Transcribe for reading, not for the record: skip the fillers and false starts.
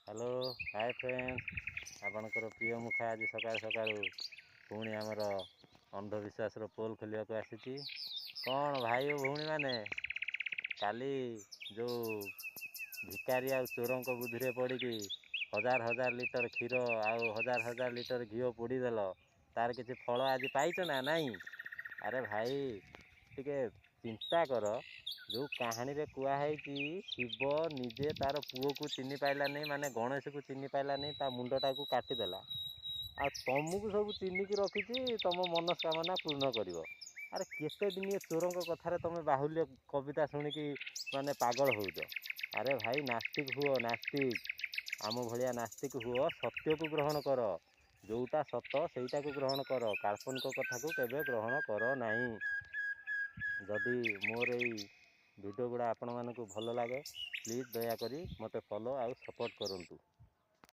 Hello hi friends आपणकर प्रिय मुखा आज सकाल सकाल पुणी आमर अंधविश्वास पोल खोलिया को आसी कौन भाई भौणी मैंने काली जो भिकारी आ चोरों बुद्धि में पड़ी हजार हजार लिटर क्षीर आउ हजार हजार लिटर घी पोड़ीदेल तार किसी फल आज पाइच ना नहीं। अरे भाई टिके चिंता कर जो कहानी रे कुआई शिव निजे तार पुओ को चिन्ह पाइला नहीं माने गणेश को चिन्ह पाइला नहीं ता मुंडटा को काटिदेला आ तुमको सब चिन्हिक रखी तुम मनस्कामना पूर्ण कर। अरे केते दिन ये चोरों कथार तुम बाहुल्य कविता शुणिकी माने पागल हो। अरे भाई नास्तिक हुओ नास्तिक आम भलिया नास्तिक हुओ सत्य को ग्रहण कर जोटा सत सेटा को ग्रहण कर काल्पनिक कथा को केबे ग्रहण कर नहीं। जदि मोर यही वीडियो गुड़ा आपण मानक भल लगे प्लीज दयाकोरी मते फॉलो आउ सपोर्ट करंतु।